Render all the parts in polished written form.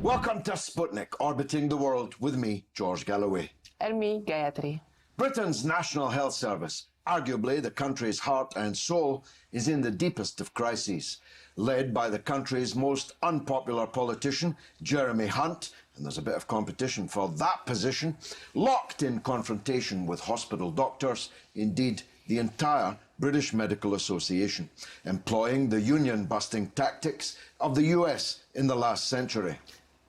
Welcome to Sputnik, orbiting the world with me, George Galloway. And me, Gayatri. Britain's National Health Service, arguably the country's heart and soul, is in the deepest of crises. Led by the country's most unpopular politician, Jeremy Hunt, and there's a bit of competition for that position, locked in confrontation with hospital doctors, indeed the entire British Medical Association, employing the union-busting tactics of the US in the last century.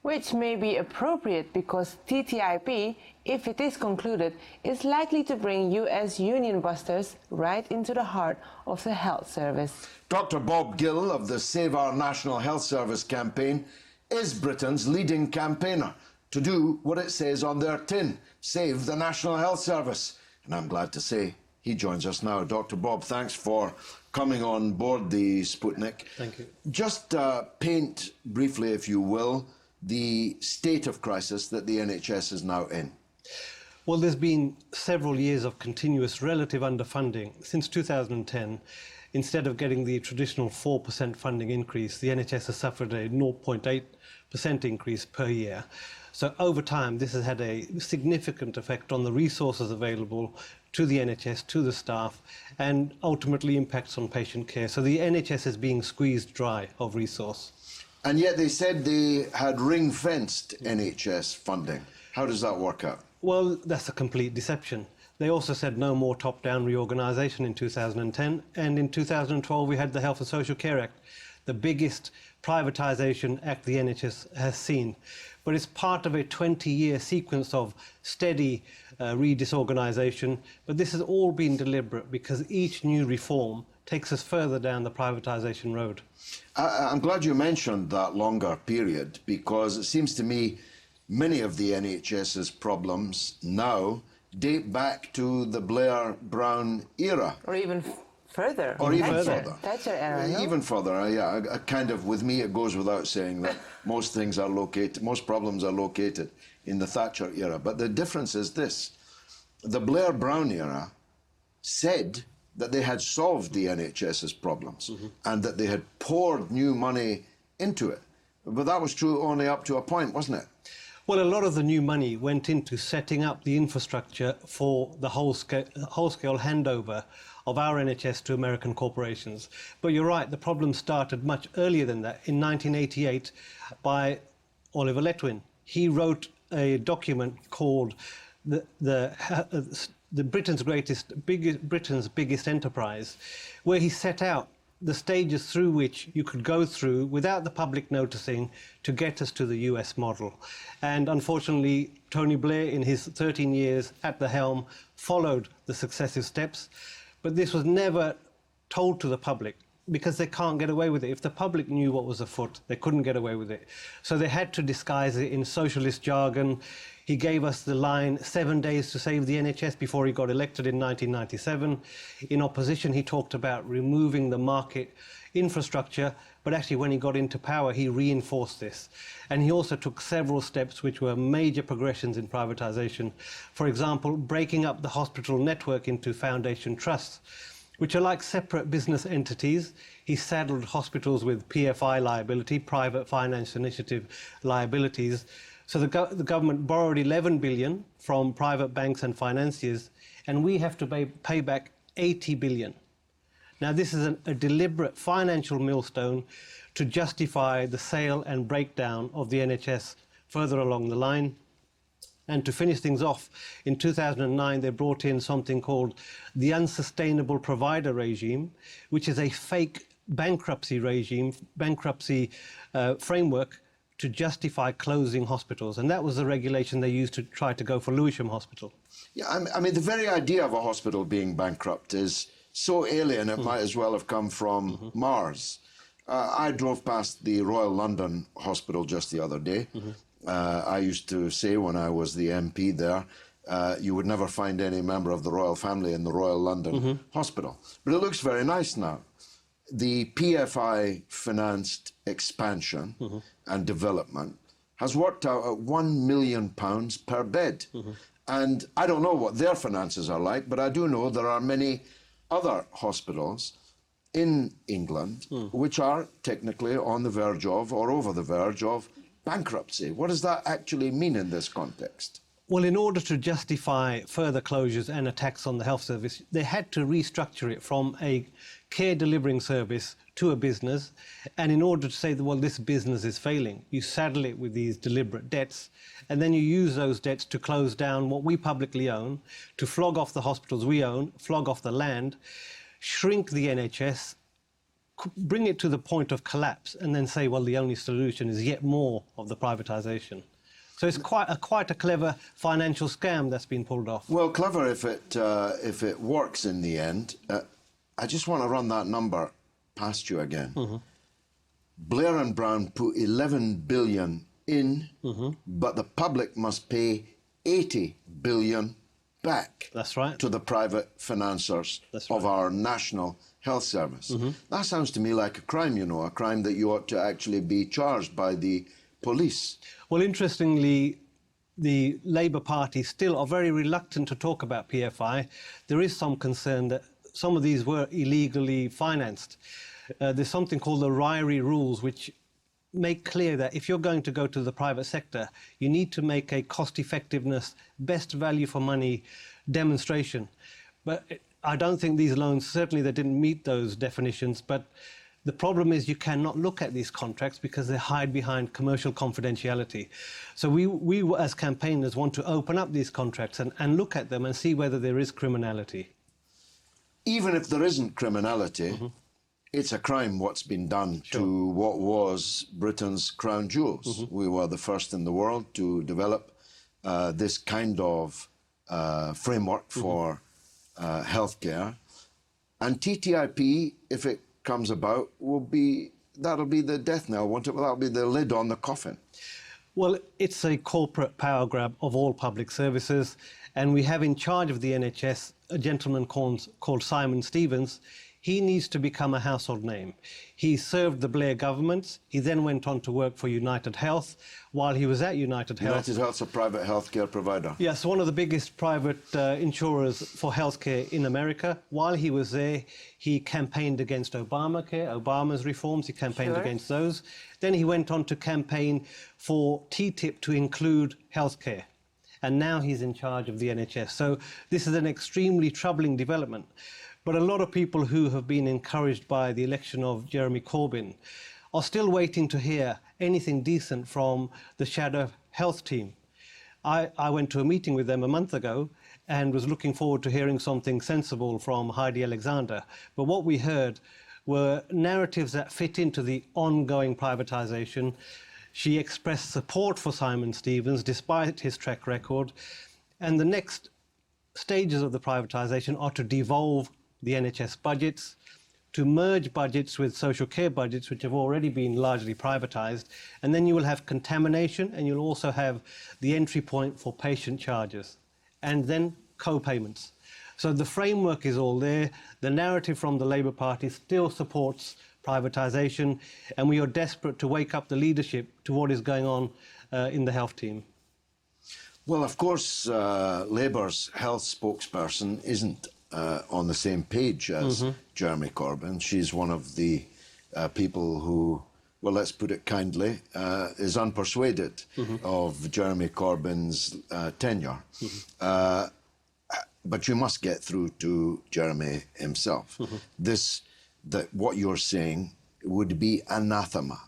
Which may be appropriate because TTIP, if it is concluded, is likely to bring US union busters right into the heart of the health service. Dr. Bob Gill of the Save Our National Health Service campaign is Britain's leading campaigner to do what it says on their tin, save the National Health Service. And I'm glad to say he joins us now. Dr. Bob, thanks for coming on board the Sputnik. Thank you. Just paint briefly, if you will, the state of crisis that the NHS is now in. Well, there's been several years of continuous relative underfunding. Since 2010, instead of getting the traditional 4% funding increase, the NHS has suffered a 0.8% increase per year. So over time, this has had a significant effect on the resources available to the NHS, to the staff, and ultimately impacts on patient care. So the NHS is being squeezed dry of resource. And yet they said they had ring-fenced NHS funding. How does that work out? Well, that's a complete deception. They also said no more top-down reorganisation in 2010, and in 2012 we had the Health and Social Care Act, the biggest privatisation act the NHS has seen. But it's part of a 20-year sequence of steady re-disorganisation, but this has all been deliberate because each new reform takes us further down the privatisation road. I'm glad you mentioned that longer period because it seems to me many of the NHS's problems now date back to the Blair-Brown era. Or even further. Or even further. Thatcher era, no? Even further, yeah. Kind of, with me, it goes without saying that most problems are located in the Thatcher era. But the difference is this. The Blair-Brown era said that they had solved the NHS's problems and that they had poured new money into it. But that was true only up to a point, wasn't it? Well, a lot of the new money went into setting up the infrastructure for the whole-scale handover of our NHS to American corporations. But you're right, the problem started much earlier than that, in 1988, by Oliver Letwin. He wrote a document called Britain's biggest enterprise, where he set out the stages through which you could go through without the public noticing to get us to the US model. And unfortunately, Tony Blair, in his 13 years at the helm, followed the successive steps. But this was never told to the public because they can't get away with it. If the public knew what was afoot, they couldn't get away with it. So they had to disguise it in socialist jargon. He gave us the line, 7 days to save the NHS before he got elected in 1997. In opposition, he talked about removing the market infrastructure, but actually when he got into power, he reinforced this. And he also took several steps which were major progressions in privatisation. For example, breaking up the hospital network into foundation trusts, which are like separate business entities. He saddled hospitals with PFI liability, private finance initiative liabilities. So the government borrowed 11 billion from private banks and financiers, and we have to pay back 80 billion. Now, this is a deliberate financial millstone to justify the sale and breakdown of the NHS further along the line. And to finish things off, in 2009, they brought in something called the Unsustainable Provider Regime, which is a fake bankruptcy regime, framework to justify closing hospitals. And that was the regulation they used to try to go for Lewisham Hospital. Yeah, I mean, the very idea of a hospital being bankrupt is so alien, it might as well have come from Mars. I drove past the Royal London Hospital just the other day. I used to say when I was the MP there, you would never find any member of the royal family in the Royal London Hospital. But it looks very nice now. The PFI-financed expansion and development has worked out at £1 million per bed. And I don't know what their finances are like, but I do know there are many other hospitals in England which are technically on the verge of or over the verge of bankruptcy. What does that actually mean in this context? Well, in order to justify further closures and attacks on the health service, they had to restructure it from a care delivering service to a business. And in order to say that, well, this business is failing, you saddle it with these deliberate debts, and then you use those debts to close down what we publicly own, to flog off the hospitals we own, flog off the land, shrink the NHS, bring it to the point of collapse, and then say, well, the only solution is yet more of the privatisation. So it's quite a clever financial scam that's been pulled off. Well, clever if it works in the end. I just want to run that number past you again. Blair and Brown put 11 billion in, but the public must pay 80 billion back. That's right. To the private financiers of our national health service. That sounds to me like a crime, you know, a crime that you ought to actually be charged by the police. Well, interestingly, the Labour Party still are very reluctant to talk about PFI. There is some concern that some of these were illegally financed. There's something called the Ryrie rules, which make clear that if you're going to go to the private sector, you need to make a cost-effectiveness, best value for money demonstration. But I don't think these loans, certainly they didn't meet those definitions, but the problem is you cannot look at these contracts because they hide behind commercial confidentiality. So we as campaigners want to open up these contracts and look at them and see whether there is criminality. Even if there isn't criminality, it's a crime what's been done to what was Britain's crown jewels. We were the first in the world to develop this kind of framework for healthcare. And TTIP, if it comes about, that'll be the death knell, won't it? That'll be the lid on the coffin. Well, it's a corporate power grab of all public services, and we have in charge of the NHS a gentleman called Simon Stevens. He needs to become a household name. He served the Blair governments. He then went on to work for United Health. While he was at United Health... United Health's a private healthcare provider. Yes, one of the biggest private insurers for healthcare in America. While he was there, he campaigned against Obamacare, Obama's reforms. He campaigned against those. Then he went on to campaign for TTIP to include healthcare. And now he's in charge of the NHS. So this is an extremely troubling development. But a lot of people who have been encouraged by the election of Jeremy Corbyn are still waiting to hear anything decent from the Shadow Health team. I went to a meeting with them a month ago and was looking forward to hearing something sensible from Heidi Alexander. But what we heard were narratives that fit into the ongoing privatisation. She expressed support for Simon Stevens despite his track record. And the next stages of the privatisation are to devolve the NHS budgets, to merge budgets with social care budgets, which have already been largely privatised, and then you will have contamination, and you'll also have the entry point for patient charges, and then co-payments. So the framework is all there. The narrative from the Labour Party still supports privatisation, and we are desperate to wake up the leadership to what is going on in the health team. Well, of course, Labour's health spokesperson isn't on the same page as Jeremy Corbyn. She's one of the people who, well, let's put it kindly, is unpersuaded of Jeremy Corbyn's tenure. But you must get through to Jeremy himself. That what you're saying would be anathema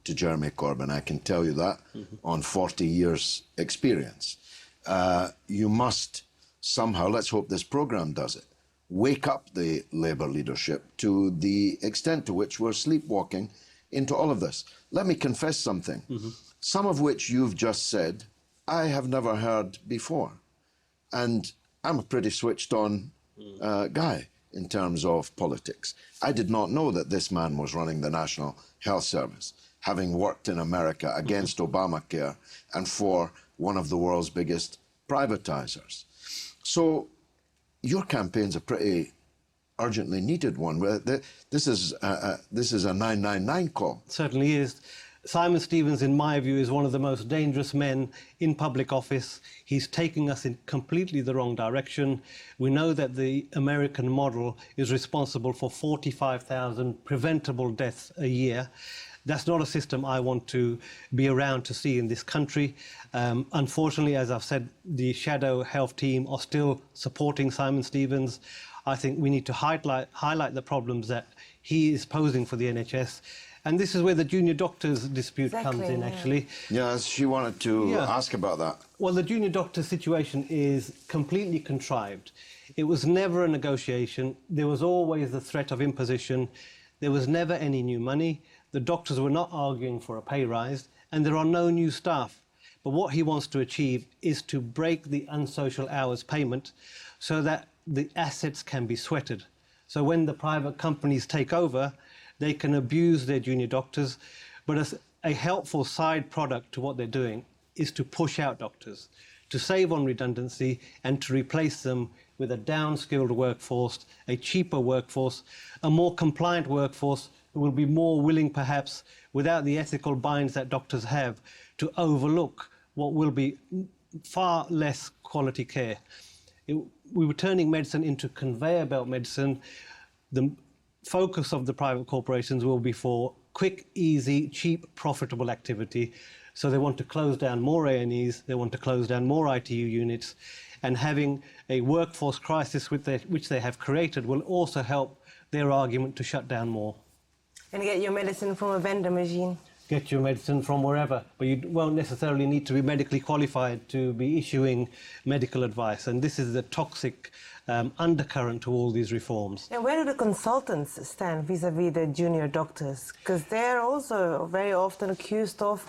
to Jeremy Corbyn, I can tell you that, on 40 years' experience. You must somehow, let's hope this programme does it, wake up the Labour leadership to the extent to which we're sleepwalking into all of this. Let me confess something, some of which you've just said I have never heard before. And I'm a pretty switched on guy. in terms of politics. I did not know that this man was running the National Health Service, having worked in America against Obamacare and for one of the world's biggest privatizers. So your campaign's a pretty urgently needed one. This is a 999 call. It certainly is. Simon Stevens, in my view, is one of the most dangerous men in public office. He's taking us in completely the wrong direction. We know that the American model is responsible for 45,000 preventable deaths a year. That's not a system I want to be around to see in this country. Unfortunately, as I've said, the shadow health team are still supporting Simon Stevens. I think we need to highlight the problems that he is posing for the NHS. And this is where the junior doctors dispute comes in, actually. Yes, she wanted to ask about that. Well, the junior doctor situation is completely contrived. It was never a negotiation. There was always the threat of imposition. There was never any new money. The doctors were not arguing for a pay rise, and there are no new staff. But what he wants to achieve is to break the unsocial hours payment so that the assets can be sweated. So when the private companies take over, they can abuse their junior doctors, but as a helpful side product to what they're doing is to push out doctors, to save on redundancy and to replace them with a down-skilled workforce, a cheaper workforce, a more compliant workforce who will be more willing, perhaps, without the ethical binds that doctors have, to overlook what will be far less quality care. We were turning medicine into conveyor belt medicine. The focus of the private corporations will be for quick, easy, cheap, profitable activity. So they want to close down more A&Es, they want to close down more ITU units, and having a workforce crisis which they have created will also help their argument to shut down more. And get your medicine from a vendor machine. Get your medicine from wherever, but you won't necessarily need to be medically qualified to be issuing medical advice. And this is the toxic undercurrent to all these reforms. And where do the consultants stand vis-à-vis the junior doctors? Because they're also very often accused of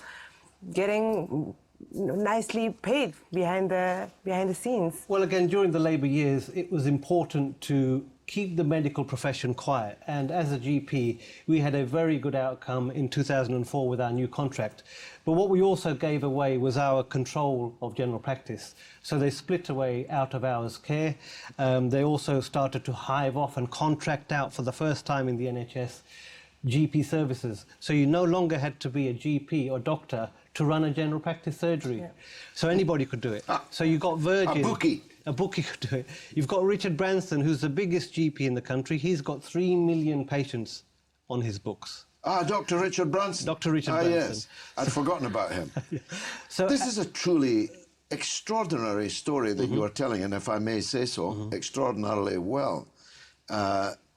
getting nicely paid behind the scenes. Well, again, during the Labour years, it was important to keep the medical profession quiet. And as a GP, we had a very good outcome in 2004 with our new contract. But what we also gave away was our control of general practice. So they split away out-of-hours care. They also started to hive off and contract out for the first time in the NHS GP services. So you no longer had to be a GP or doctor to run a general practice surgery. Yeah. So anybody could do it. So you got Virgin. A bookie could do it. You've got Richard Branson, who's the biggest GP in the country. He's got 3 million patients on his books. Dr. Richard Branson. Dr. Richard Branson. Yes, I'd forgotten about him. So this is a truly extraordinary story that you are telling, and if I may say so, extraordinarily well.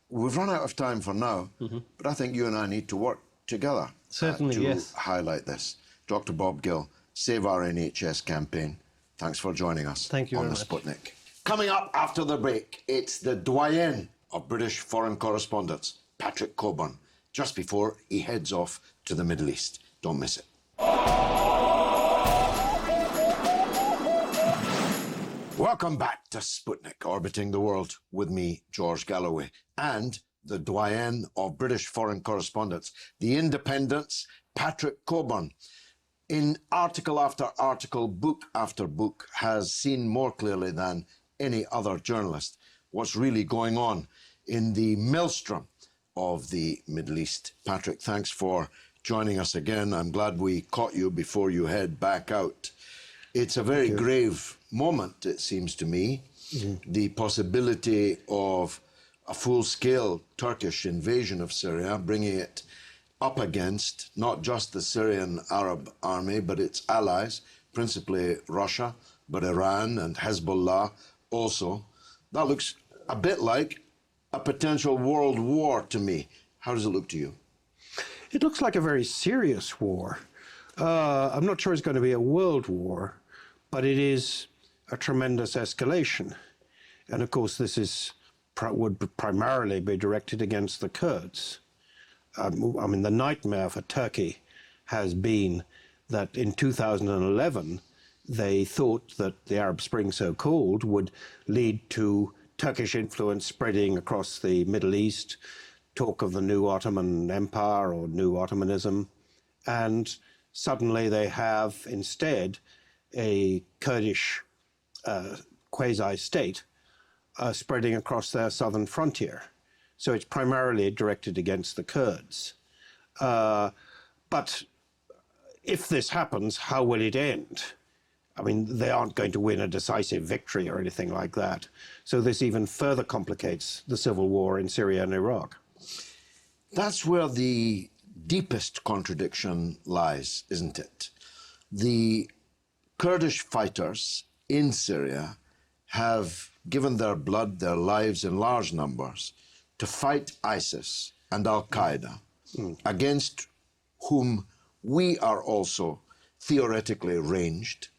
We've run out of time for now, but I think you and I need to work together to highlight this. Dr. Bob Gill, Save Our NHS campaign. Thanks for joining us on the Sputnik. Coming up after the break, it's the doyen of British foreign correspondents, Patrick Cockburn, just before he heads off to the Middle East. Don't miss it. Welcome back to Sputnik, orbiting the world with me, George Galloway, and the doyen of British foreign correspondents, the Independent's Patrick Cockburn. In article after article, book after book, has seen more clearly than any other journalist what's really going on in the maelstrom of the Middle East. Patrick, thanks for joining us again. I'm glad we caught you before you head back out. It's a very grave moment, it seems to me, the possibility of a full-scale Turkish invasion of Syria, bringing it up against not just the Syrian Arab army, but its allies, principally Russia, but Iran and Hezbollah also. That looks a bit like a potential world war to me. How does it look to you? It looks like a very serious war. I'm not sure it's going to be a world war, but it is a tremendous escalation. And of course, this would primarily be directed against the Kurds. I mean, the nightmare for Turkey has been that in 2011, they thought that the Arab Spring, so-called, would lead to Turkish influence spreading across the Middle East, talk of the new Ottoman Empire or new Ottomanism, and suddenly they have instead a Kurdish quasi-state spreading across their southern frontier. So it's primarily directed against the Kurds. But if this happens, how will it end? I mean, they aren't going to win a decisive victory or anything like that. So this even further complicates the civil war in Syria and Iraq. That's where the deepest contradiction lies, isn't it? The Kurdish fighters in Syria have given their blood, their lives in large numbers to fight ISIS and Al-Qaeda, against whom we are also theoretically ranged.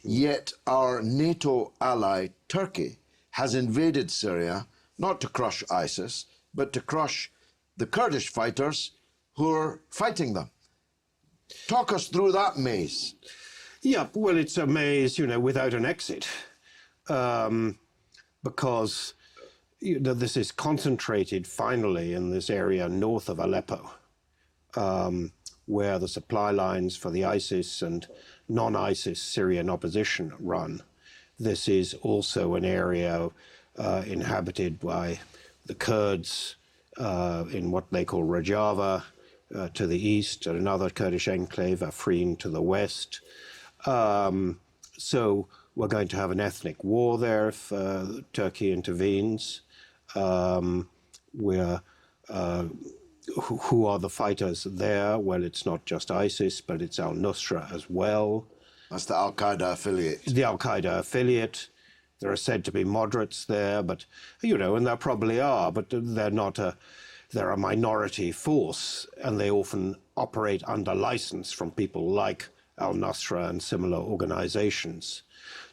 Yet our NATO ally, Turkey, has invaded Syria not to crush ISIS, but to crush the Kurdish fighters who are fighting them. Talk us through that maze. Yeah, well, it's a maze, without an exit, because this is concentrated finally in this area north of Aleppo, where the supply lines for the ISIS and non-ISIS Syrian opposition run. This is also an area inhabited by the Kurds in what they call Rojava to the east, and another Kurdish enclave, Afrin, to the west. So we're going to have an ethnic war there if Turkey intervenes. Who are the fighters there? Well, it's not just ISIS, but it's al-Nusra as well. That's the Al-Qaeda affiliate. The Al-Qaeda affiliate. There are said to be moderates there, but, and there probably are, but they're a minority force, and they often operate under license from people like al-Nusra and similar organizations.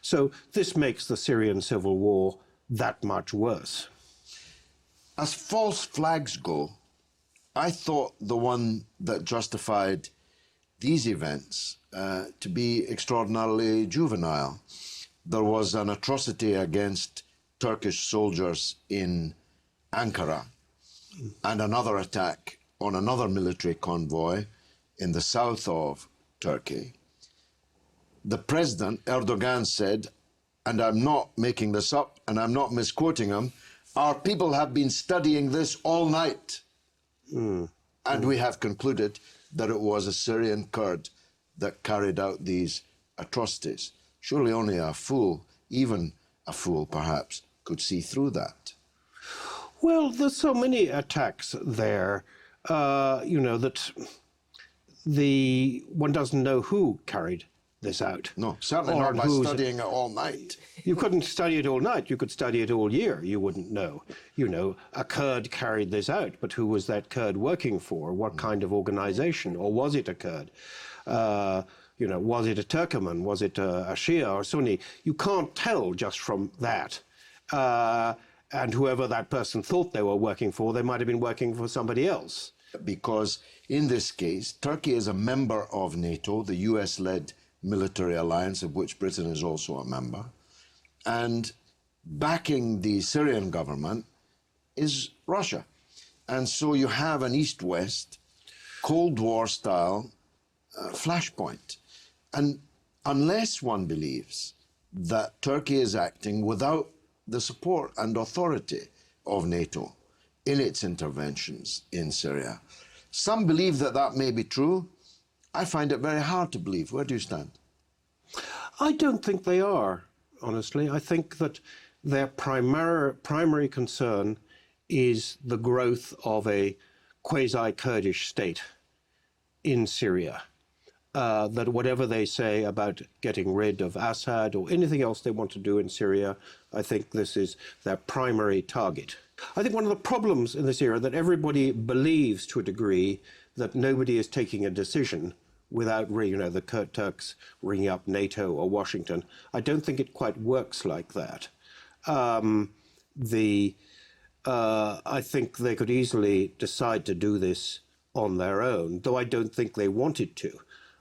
So this makes the Syrian civil war that much worse. As false flags go, I thought the one that justified these events to be extraordinarily juvenile. There was an atrocity against Turkish soldiers in Ankara and another attack on another military convoy in the south of Turkey. The president, Erdogan, said, and I'm not making this up and I'm not misquoting him, our people have been studying this all night. And we have concluded that it was a Syrian Kurd that carried out these atrocities. Surely only a fool, even a fool perhaps, could see through that. Well, there's so many attacks there, that one doesn't know who carried this out. No, certainly not by studying it all night. You couldn't study it all night. You could study it all year. You wouldn't know. A Kurd carried this out, but who was that Kurd working for? What kind of organization? Or was it a Kurd? Was it a Turkoman? Was it a Shia or Sunni? You can't tell just from that. And whoever that person thought they were working for, they might have been working for somebody else. Because in this case, Turkey is a member of NATO, the US-led military alliance of which Britain is also a member. And backing the Syrian government is Russia. And so you have an East-West, Cold War-style flashpoint. And unless one believes that Turkey is acting without the support and authority of NATO in its interventions in Syria, some believe that that may be true. I find it very hard to believe. Where do you stand? I don't think they are, honestly. I think that their primary concern is the growth of a quasi-Kurdish state in Syria. That whatever they say about getting rid of Assad or anything else they want to do in Syria, I think this is their primary target. I think one of the problems in this era that everybody believes to a degree that nobody is taking a decision without, the Turks ringing up NATO or Washington. I don't think it quite works like that. I think they could easily decide to do this on their own, though I don't think they wanted to.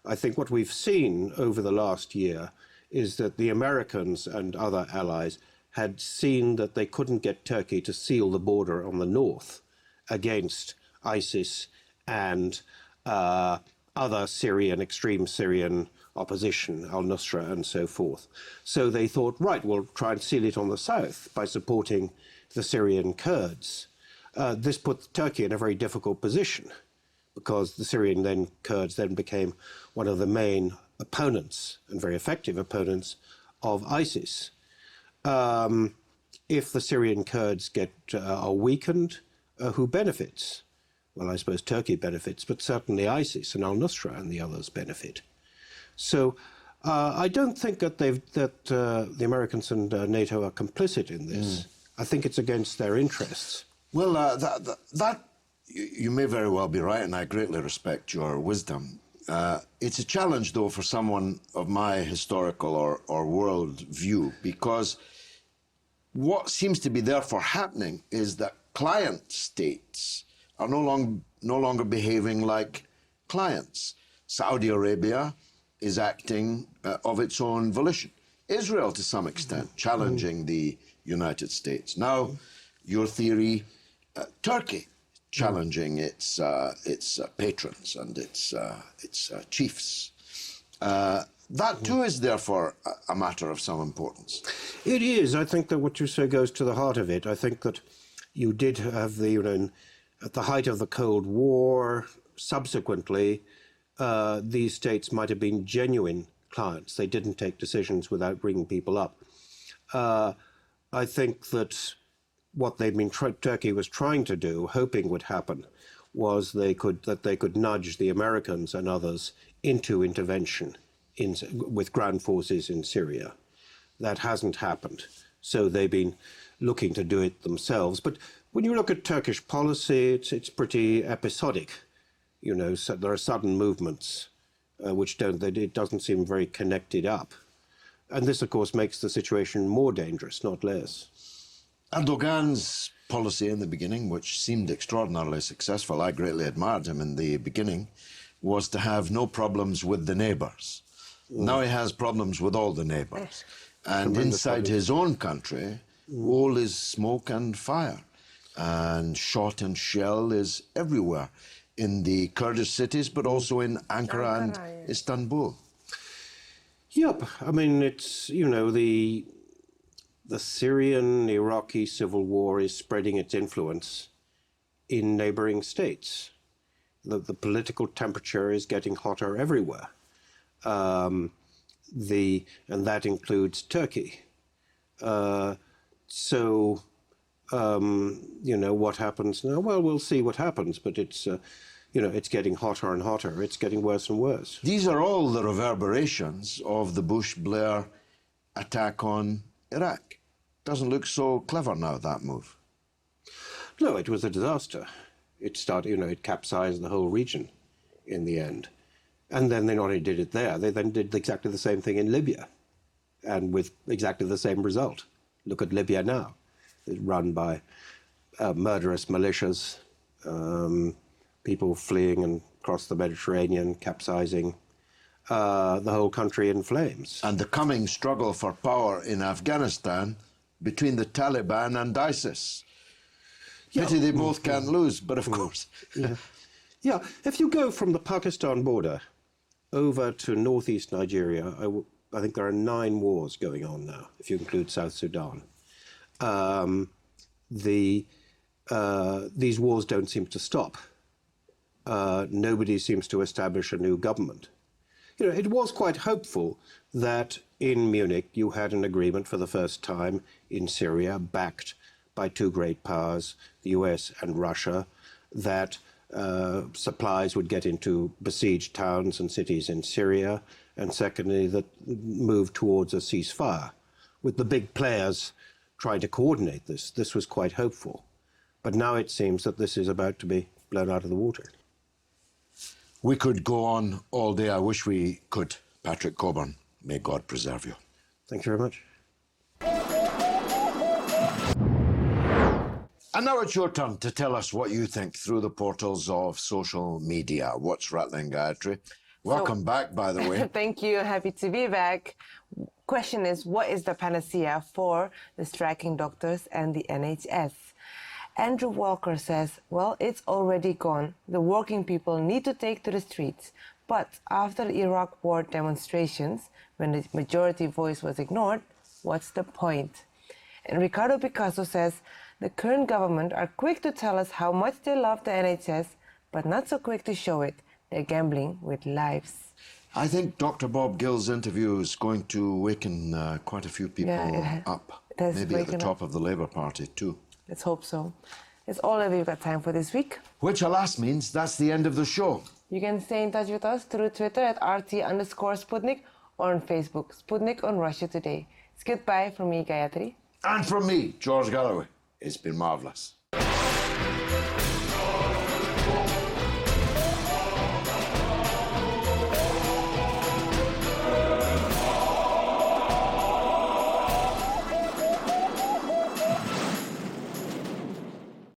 I think what we've seen over the last year is that the Americans and other allies had seen that they couldn't get Turkey to seal the border on the north against ISIS and other Syrian, extreme Syrian opposition, al-Nusra and so forth. So they thought, right, we'll try and seal it on the south by supporting the Syrian Kurds. This put Turkey in a very difficult position because the Syrian Kurds then became one of the main opponents and very effective opponents of ISIS. If the Syrian Kurds are weakened, who benefits? Well, I suppose Turkey benefits, but certainly ISIS and al-Nusra and the others benefit. So I don't think that the Americans and NATO are complicit in this. I think it's against their interests. Well, you may very well be right, and I greatly respect your wisdom. It's a challenge, though, for someone of my historical or world view, because what seems to be therefore happening is that client states are no longer behaving like clients. Saudi Arabia is acting of its own volition. Israel, to some extent, challenging the United States. Now, your theory, Turkey challenging its patrons and its chiefs. That too is therefore a matter of some importance. It is. I think that what you say goes to the heart of it. I think that you did have at the height of the Cold War, subsequently, these states might have been genuine clients. They didn't take decisions without bringing people up. I think that what Turkey was trying to do, hoping would happen, was they could nudge the Americans and others into intervention with ground forces in Syria. That hasn't happened. So they've been looking to do it themselves. But when you look at Turkish policy, it's pretty episodic. You know, so there are sudden movements it doesn't seem very connected up. And this, of course, makes the situation more dangerous, not less. Erdogan's policy in the beginning, which seemed extraordinarily successful, I greatly admired him in the beginning, was to have no problems with the neighbours. Now he has problems with all the neighbours. And inside his own country, all is smoke and fire. And shot and shell is everywhere, in the Kurdish cities, but also in Ankara and Istanbul. Yep. I mean, it's, you know, the Syrian-Iraqi civil war is spreading its influence in neighboring states. The political temperature is getting hotter everywhere. And that includes Turkey. You know, what happens now? Well, we'll see what happens, but it's, you know, it's getting hotter and hotter. It's getting worse and worse. These are all the reverberations of the Bush-Blair attack on Iraq. Doesn't look so clever now, that move. No, it was a disaster. It started, you know, it capsized the whole region in the end. And then they not only did it there, they then did exactly the same thing in Libya, and with exactly the same result. Look at Libya now. It's run by murderous militias, people fleeing and across the Mediterranean, capsizing the whole country in flames. And the coming struggle for power in Afghanistan between the Taliban and ISIS. Pity they both can't lose, but of course. Yeah, if you go from the Pakistan border over to northeast Nigeria, I think there are 9 wars going on now, if you include South Sudan. These wars don't seem to stop. Nobody seems to establish a new government. You know, it was quite hopeful that in Munich you had an agreement for the first time in Syria, backed by 2 great powers, the US and Russia, that supplies would get into besieged towns and cities in Syria, and secondly, that move towards a ceasefire. With the big players trying to coordinate this, this was quite hopeful. But now it seems that this is about to be blown out of the water. We could go on all day. I wish we could. Patrick Cockburn, may God preserve you. Thank you very much. And now it's your turn to tell us what you think through the portals of social media. What's rattling, Gayatri? Welcome back, by the way. Thank you. Happy to be back. Question is, what is the panacea for the striking doctors and the NHS? Andrew Walker says, well, it's already gone. The working people need to take to the streets. But after the Iraq war demonstrations, when the majority voice was ignored, what's the point? And Ricardo Picasso says, the current government are quick to tell us how much they love the NHS, but not so quick to show it. They're gambling with lives. I think Dr. Bob Gill's interview is going to waken quite a few people up. Maybe at the top of the Labour Party too. Let's hope so. That's all that we've got time for this week. Which, alas, means that's the end of the show. You can stay in touch with us through Twitter at RT_Sputnik or on Facebook, Sputnik on Russia Today. It's goodbye from me, Gayatri. And from me, George Galloway. It's been marvellous.